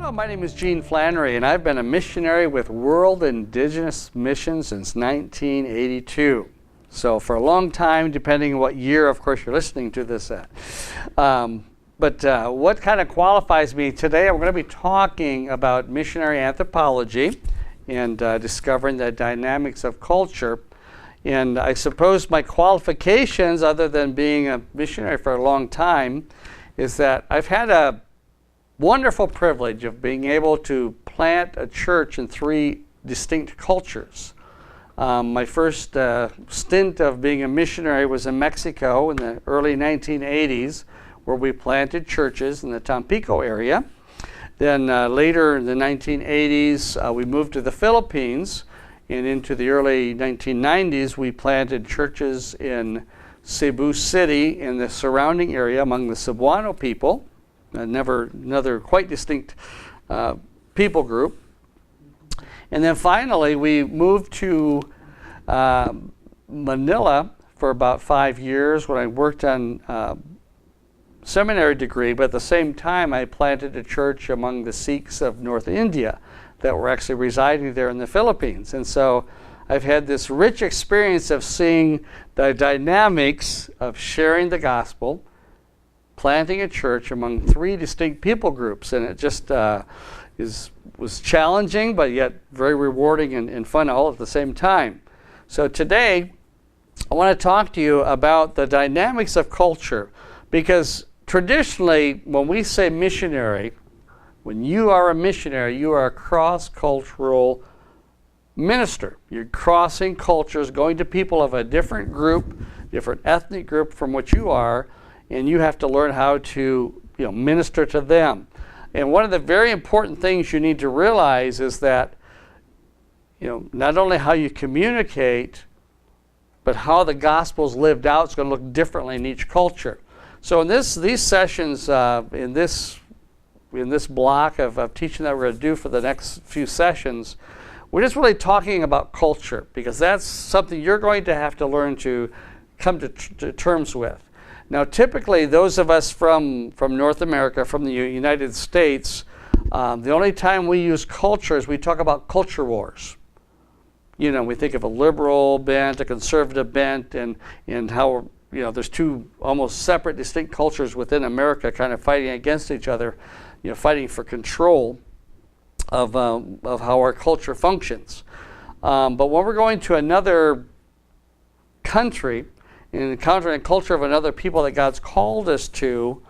Hello, my name is Gene Flannery, and I've been a missionary with World Indigenous Mission since 1982. So for a long time, depending on what year, of course, you're listening to this at. But what kind of qualifies me today, we're going to be talking about missionary anthropology and discovering the dynamics of culture. And I suppose my qualifications, other than being a missionary for a long time, is that I've had a wonderful privilege of being able to plant a church in 3 distinct cultures. My first stint of being a missionary was in Mexico in the early 1980s, where we planted churches in the Tampico area. Then later in the 1980s, we moved to the Philippines, and into the early 1990s, we planted churches in Cebu City and the surrounding area among the Cebuano people. Another quite distinct people group. And then finally, we moved to Manila for about 5 years when I worked on seminary degree, but at the same time, I planted a church among the Sikhs of North India that were actually residing there in the Philippines. And so I've had this rich experience of seeing the dynamics of sharing the gospel, planting a church among 3 distinct people groups, and it just was challenging, but yet very rewarding and fun all at the same time. So today, I want to talk to you about the dynamics of culture, because traditionally, when we say missionary, when you are a missionary, you are a cross-cultural minister. You're crossing cultures, going to people of a different group, different ethnic group from what you are, and you have to learn how to minister to them. And one of the very important things you need to realize is that not only how you communicate, but how the gospel is lived out is going to look differently in each culture. So in these sessions, in this block of teaching that we're going to do for the next few sessions, we're just really talking about culture, because that's something you're going to have to learn to come to terms with. Now, typically, those of us from North America, from the United States, the only time we use culture is we talk about culture wars. We think of a liberal bent, a conservative bent, and how there's 2 almost separate, distinct cultures within America kind of fighting against each other, fighting for control of how our culture functions. But when we're going to another country and encountering a culture of another people that God's called us to,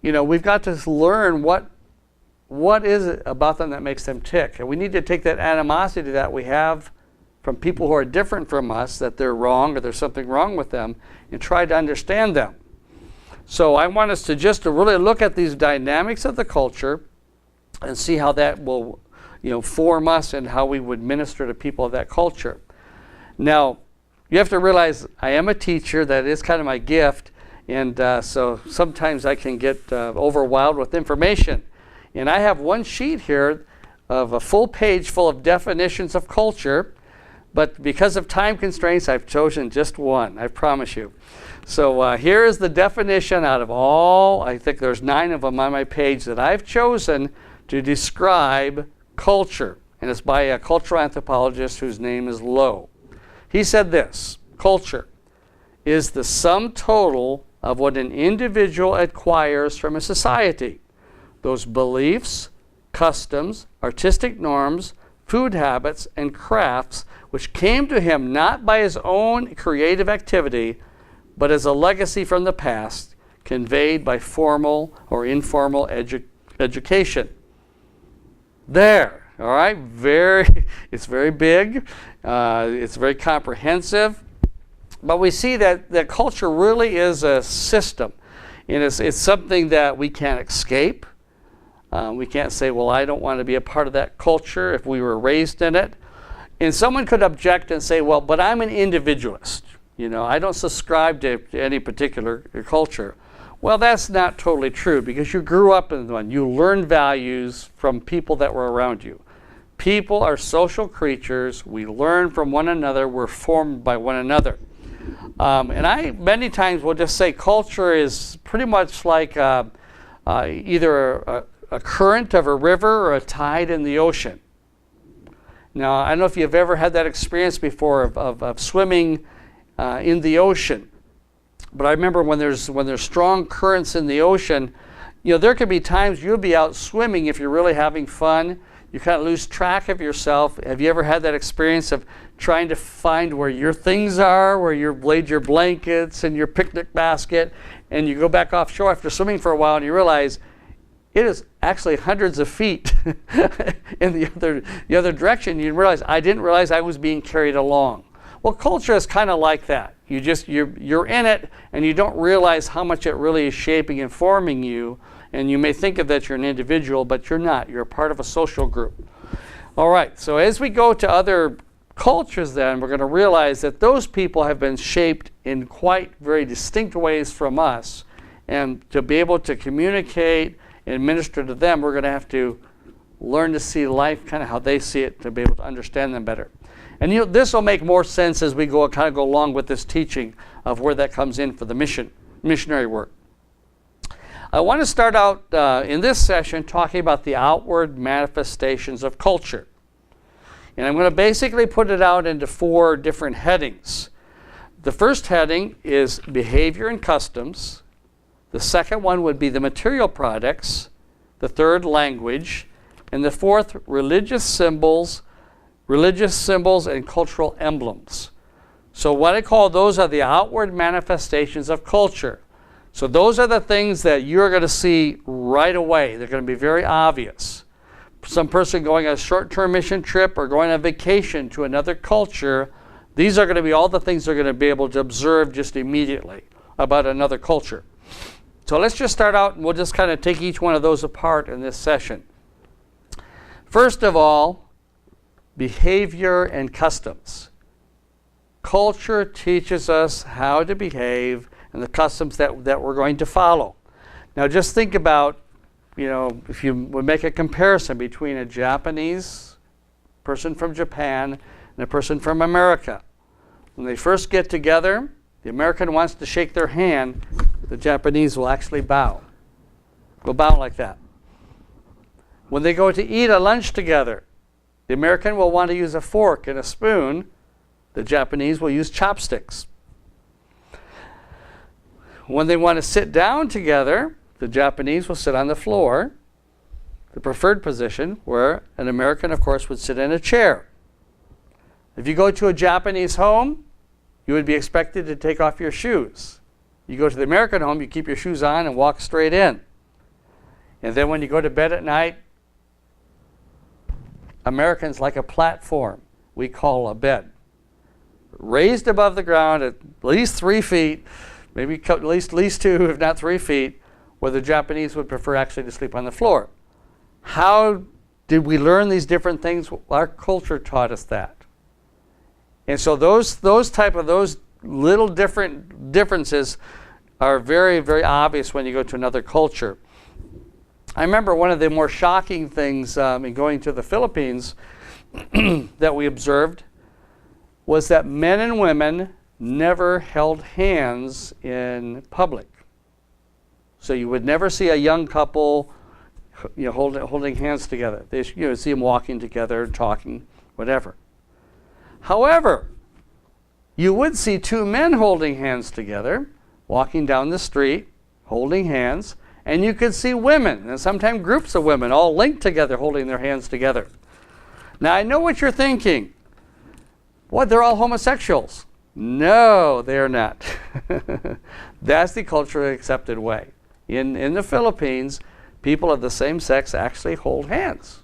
we've got to learn what is it about them that makes them tick. And we need to take that animosity that we have from people who are different from us, that they're wrong or there's something wrong with them, and try to understand them. So I want us to really look at these dynamics of the culture and see how that will form us and how we would minister to people of that culture. Now, you have to realize I am a teacher. That is kind of my gift. And so sometimes I can get overwhelmed with information. And I have one sheet here of a full page full of definitions of culture. But because of time constraints, I've chosen just one, I promise you. So here is the definition out of all, I think there's 9 of them on my page that I've chosen to describe culture. And it's by a cultural anthropologist whose name is Lowe. He said this: culture is the sum total of what an individual acquires from a society. Those beliefs, customs, artistic norms, food habits, and crafts which came to him not by his own creative activity, but as a legacy from the past, conveyed by formal or informal education. There. All right, it's very big, it's very comprehensive, but we see that culture really is a system, and it's something that we can't escape. We can't say, well, I don't want to be a part of that culture if we were raised in it. And someone could object and say, well, but I'm an individualist. I don't subscribe to any particular culture. Well, that's not totally true, because you grew up in one. You learned values from people that were around you. People are social creatures. We learn from one another. We're formed by one another. And I many times will just say culture is pretty much like either a current of a river or a tide in the ocean. Now, I don't know if you've ever had that experience before of swimming in the ocean. But I remember when there's strong currents in the ocean, there could be times you'll be out swimming if you're really having fun. You kind of lose track of yourself. Have you ever had that experience of trying to find where your things are, where you've laid your blankets and your picnic basket, and you go back offshore after swimming for a while and you realize it is actually hundreds of feet in the other direction. You realize, I didn't realize I was being carried along. Well, culture is kind of like that. You're in it, and you don't realize how much it really is shaping and forming you. And you may think of that you're an individual, but you're not. You're a part of a social group. All right, so as we go to other cultures then, we're going to realize that those people have been shaped in quite very distinct ways from us. And to be able to communicate and minister to them, we're going to have to learn to see life kind of how they see it to be able to understand them better. And this will make more sense as we go along with this teaching of where that comes in for the missionary work. I want to start out in this session talking about the outward manifestations of culture. And I'm going to basically put it out into 4 different headings. The first heading is behavior and customs. The second one would be the material products. The third, language. And the fourth, religious symbols and cultural emblems. So what I call those are the outward manifestations of culture. So those are the things that you're going to see right away. They're going to be very obvious. Some person going on a short-term mission trip or going on vacation to another culture, these are going to be all the things they're going to be able to observe just immediately about another culture. So let's just start out, and we'll just kind of take each one of those apart in this session. First of all, behavior and customs. Culture teaches us how to behave and the customs that we're going to follow. Now just think about, if you would make a comparison between a Japanese person from Japan and a person from America. When they first get together, the American wants to shake their hand, the Japanese will actually bow. Will bow like that. When they go to eat a lunch together, the American will want to use a fork and a spoon. The Japanese will use chopsticks. When they want to sit down together, the Japanese will sit on the floor, the preferred position, where an American, of course, would sit in a chair. If you go to a Japanese home, you would be expected to take off your shoes. You go to the American home, you keep your shoes on and walk straight in. And then when you go to bed at night, Americans like a platform we call a bed. Raised above the ground at least 3 feet, maybe at least 2, if not 3 feet, where the Japanese would prefer actually to sleep on the floor. How did we learn these different things? Our culture taught us that. And so those little differences are very, very obvious when you go to another culture. I remember one of the more shocking things in going to the Philippines that we observed was that men and women never held hands in public. So you would never see a young couple holding hands together. They see them walking together, talking, whatever. However, you would see 2 men holding hands together, walking down the street, holding hands, and you could see women, and sometimes groups of women, all linked together, holding their hands together. Now, I know what you're thinking. What, they're all homosexuals? No, they're not. That's the culturally accepted way. In the Philippines, people of the same sex actually hold hands.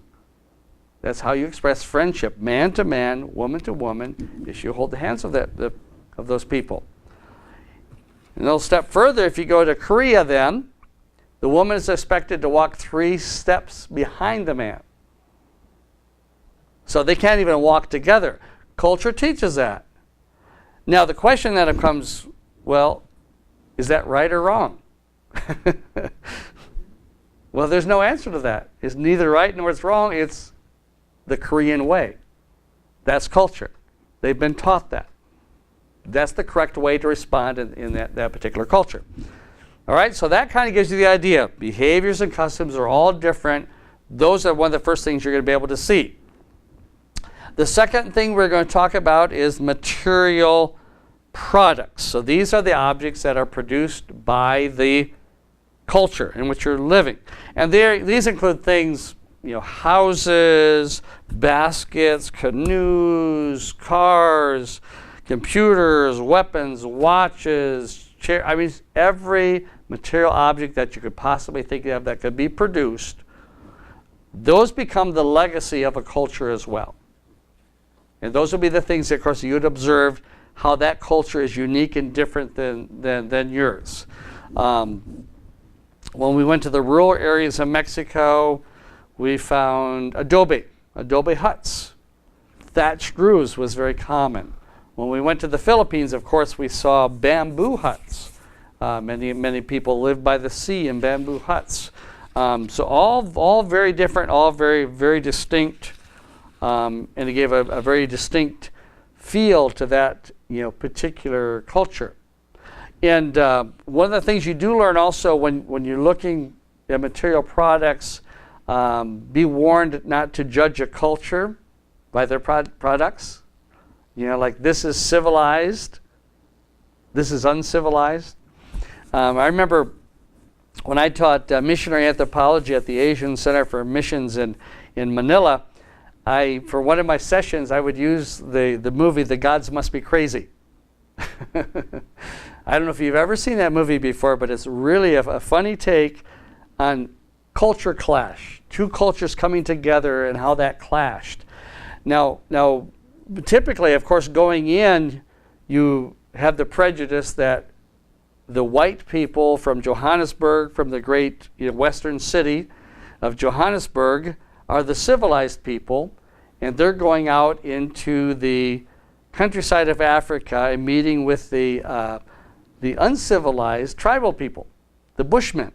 That's how you express friendship, man to man, woman to woman, is you hold the hands of those people. And a little step further, if you go to Korea then, the woman is expected to walk 3 steps behind the man. So they can't even walk together. Culture teaches that. Now the question then comes, well, is that right or wrong? Well, there's no answer to that. It's neither right nor it's wrong. It's the Korean way. That's culture. They've been taught that. That's the correct way to respond in that particular culture. All right, so that kind of gives you the idea. Behaviors and customs are all different. Those are one of the first things you're going to be able to see. The second thing we're going to talk about is material products. So these are the objects that are produced by the culture in which you're living. And these include things, houses, baskets, canoes, cars, computers, weapons, watches, chairs. I mean, every material object that you could possibly think of that could be produced, those become the legacy of a culture as well. And those will be the things, of course, you would observe how that culture is unique and different than yours. When we went to the rural areas of Mexico, we found adobe huts. Thatched roofs was very common. When we went to the Philippines, of course, we saw bamboo huts. Many people live by the sea in bamboo huts. So all very different, all very, very distinct, and it gave a very distinct feel to that particular culture. And one of the things you do learn also when you're looking at material products, be warned not to judge a culture by their products. Like this is civilized, this is uncivilized. I remember when I taught missionary anthropology at the Asian Center for Missions in Manila, for one of my sessions, I would use the movie The Gods Must Be Crazy. I don't know if you've ever seen that movie before, but it's really a funny take on culture clash, two cultures coming together and how that clashed. Now, typically, of course, going in, you have the prejudice that the white people from Johannesburg, from the great western city of Johannesburg, are the civilized people, and they're going out into the countryside of Africa and meeting with the uncivilized tribal people, the Bushmen.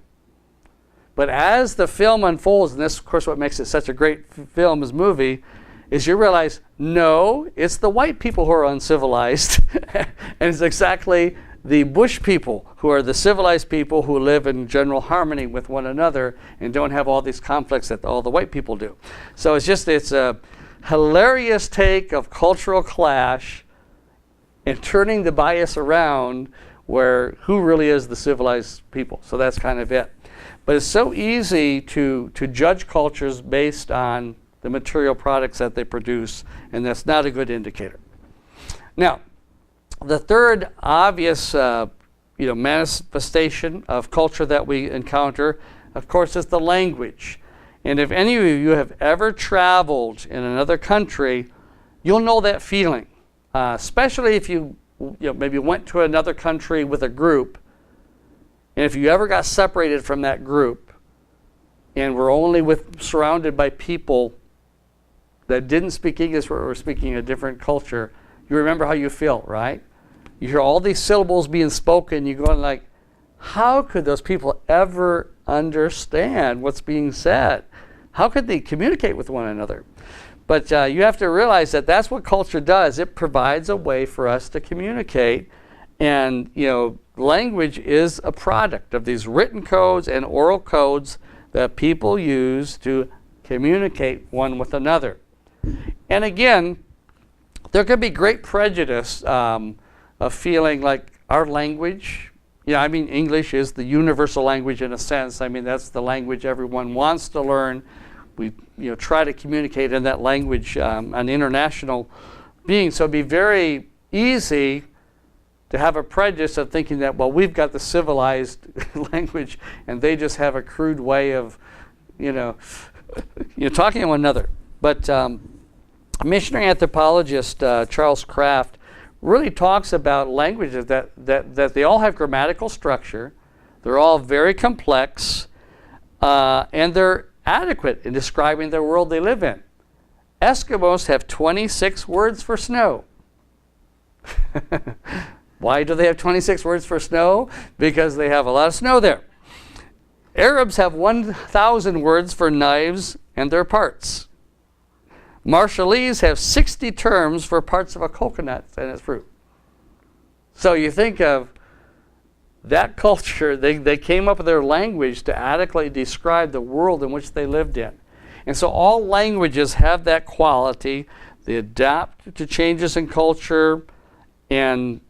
But as the film unfolds, and this, of course, what makes it such a great film as movie, is you realize, no, it's the white people who are uncivilized, and it's exactly the bush people who are the civilized people who live in general harmony with one another and don't have all these conflicts that all the white people do. So it's a hilarious take of cultural clash and turning the bias around where who really is the civilized people. So that's kind of it. But it's so easy to judge cultures based on the material products that they produce, and that's not a good indicator. Now, the third obvious manifestation of culture that we encounter, of course, is the language. And if any of you have ever traveled in another country, you'll know that feeling, especially if you maybe went to another country with a group, and if you ever got separated from that group and were only surrounded by people that didn't speak English or were speaking a different culture, you remember how you feel, right? You hear all these syllables being spoken, you're going like, how could those people ever understand what's being said? How could they communicate with one another? But you have to realize that that's what culture does. It provides a way for us to communicate. And, language is a product of these written codes and oral codes that people use to communicate one with another. And again, there can be great prejudice of feeling like our language, English is the universal language in a sense. That's the language everyone wants to learn. We try to communicate in that language an international being. So it'd be very easy to have a prejudice of thinking that, well, we've got the civilized language and they just have a crude way of, talking to one another. But missionary anthropologist Charles Kraft really talks about languages that they all have grammatical structure, they're all very complex, and they're adequate in describing the world they live in. Eskimos have 26 words for snow. Why do they have 26 words for snow? Because they have a lot of snow there. Arabs have 1,000 words for knives and their parts. Marshallese have 60 terms for parts of a coconut and its fruit. So you think of that culture, they came up with their language to adequately describe the world in which they lived in. And so all languages have that quality. They adapt to changes in culture, and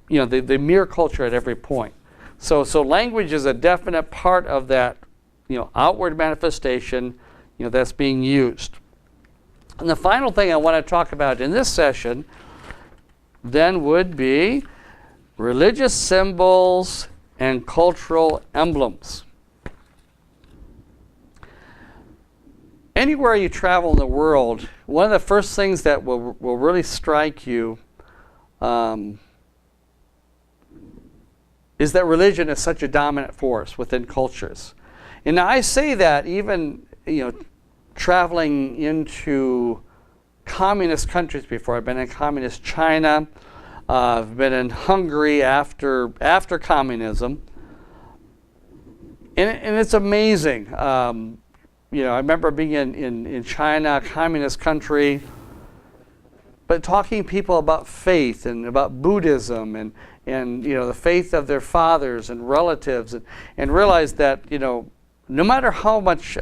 they mirror culture at every point. So language is a definite part of that outward manifestation that's being used. And the final thing I want to talk about in this session then would be religious symbols and cultural emblems. Anywhere you travel in the world, one of the first things that will really strike you is that religion is such a dominant force within cultures. And I say that even traveling into communist countries before. I've been in communist China. I've been in Hungary after communism, and it's amazing. I remember being in China, a communist country, but talking to people about faith and about Buddhism and the faith of their fathers and relatives, and realize that no matter how much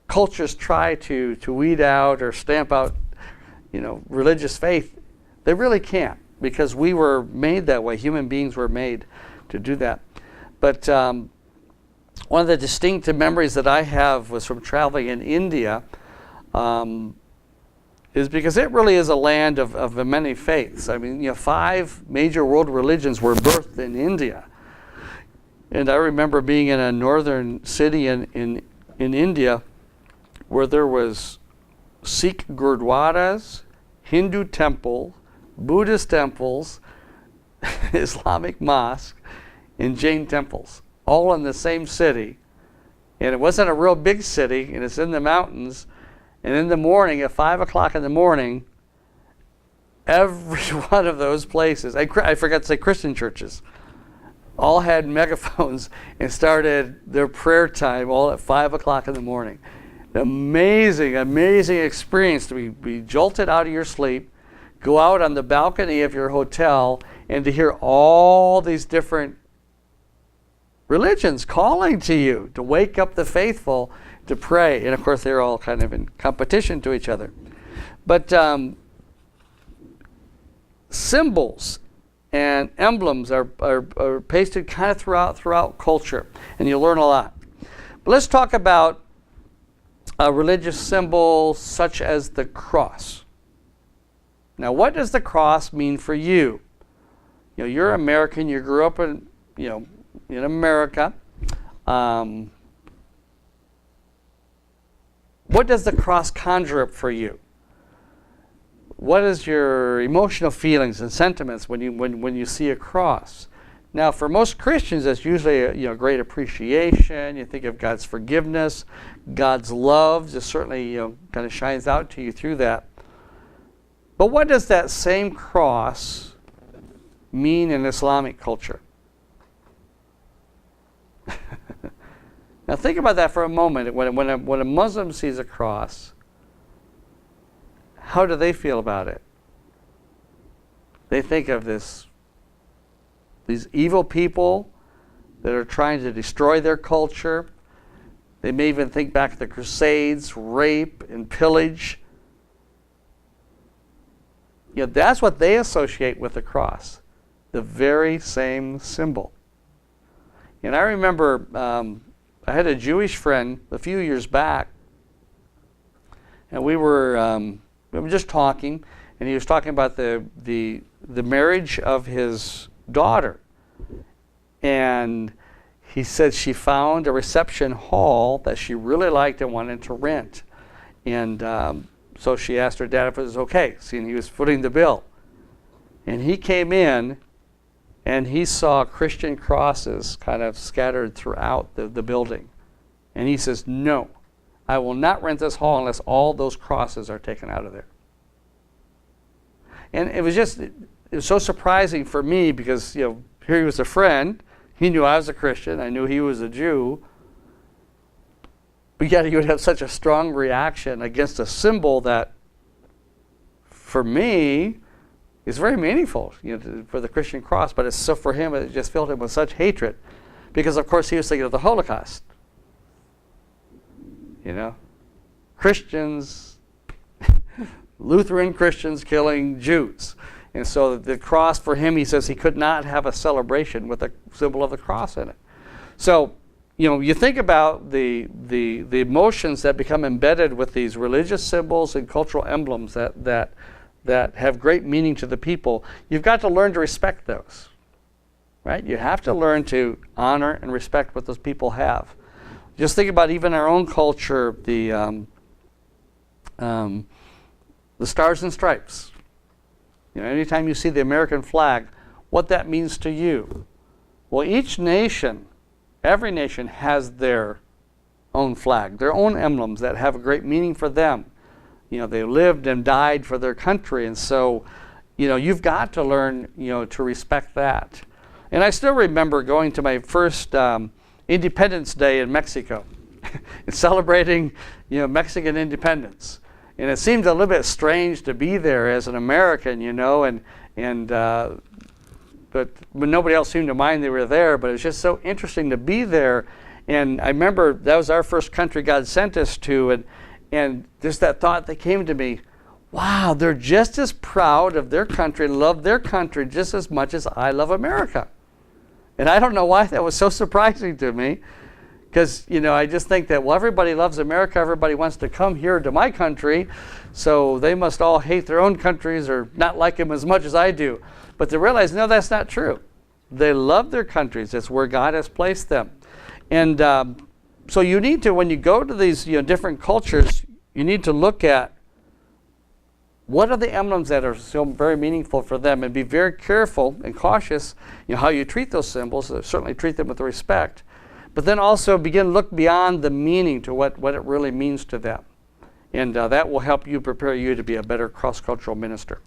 cultures try to weed out or stamp out religious faith, they really can't, because we were made that way. Human beings were made to do that. But one of the distinctive memories that I have was from traveling in India, is because it really is a land of many faiths. I mean, 5 major world religions were birthed in India. And I remember being in a northern city in India where there was Sikh gurdwaras, Hindu temples, Buddhist temples, Islamic mosques, and Jain temples, all in the same city. And it wasn't a real big city, and it's in the mountains. And in the morning, at 5 o'clock in the morning, every one of those places, I forgot to say Christian churches, all had megaphones and started their prayer time all at 5 o'clock in the morning. Amazing, amazing experience to be jolted out of your sleep, go out on the balcony of your hotel, and to hear all these different religions calling to you to wake up the faithful to pray. And of course, they're all kind of in competition to each other. But symbols and emblems are pasted kind of throughout culture, and you'll learn a lot. But let's talk about a religious symbol such as the cross. Now, what does the cross mean for you? You're American. You grew up in America. What does the cross conjure up for you? What is your emotional feelings and sentiments when you see a cross? Now, for most Christians, that's usually a great appreciation. You think of God's forgiveness, God's love just certainly kind of shines out to you through that. But what does that same cross mean in Islamic culture? Now think about that for a moment. When a Muslim sees a cross, how do they feel about it? They think of these evil people that are trying to destroy their culture. They may even think back to the Crusades, rape and pillage. That's what they associate with the cross, the very same symbol. And I remember I had a Jewish friend a few years back, and we were just talking, and he was talking about the marriage of his daughter. And he said she found a reception hall that she really liked and wanted to rent. And so she asked her dad if it was okay, seeing he was footing the bill. And he came in, and he saw Christian crosses kind of scattered throughout the building. And he says, "No, I will not rent this hall unless all those crosses are taken out of there." And it was so surprising for me because, here he was a friend. He knew I was a Christian. I knew he was a Jew. But yet he would have such a strong reaction against a symbol that, for me, It's very meaningful, for the Christian cross, but so for him, it just filled him with such hatred, because of course he was thinking of the Holocaust. Christians, Lutheran Christians killing Jews. And so the cross for him, he says he could not have a celebration with a symbol of the cross in it. So, you think about the emotions that become embedded with these religious symbols and cultural emblems that have great meaning to the people. You've got to learn to respect those, right? You have to learn to honor and respect what those people have. Just think about even our own culture, the Stars and Stripes. Anytime you see the American flag, what that means to you. Well, each nation, every nation has their own flag, their own emblems that have a great meaning for them. They lived and died for their country, and so, you've got to learn, to respect that. And I still remember going to my first Independence Day in Mexico and celebrating, Mexican independence. And it seemed a little bit strange to be there as an American, but nobody else seemed to mind they were there. But it was just so interesting to be there. And I remember that was our first country God sent us to, and just that thought that came to me, wow, they're just as proud of their country, love their country just as much as I love America. And I don't know why that was so surprising to me. Because, I just think that, well, everybody loves America. Everybody wants to come here to my country. So they must all hate their own countries or not like them as much as I do. But to realize, no, that's not true. They love their countries. It's where God has placed them. And so you need to, when you go to these different cultures, you need to look at what are the emblems that are so very meaningful for them, and be very careful and cautious how you treat those symbols. Certainly treat them with respect. But then also begin to look beyond the meaning to what it really means to them. And that will help you prepare you to be a better cross-cultural minister.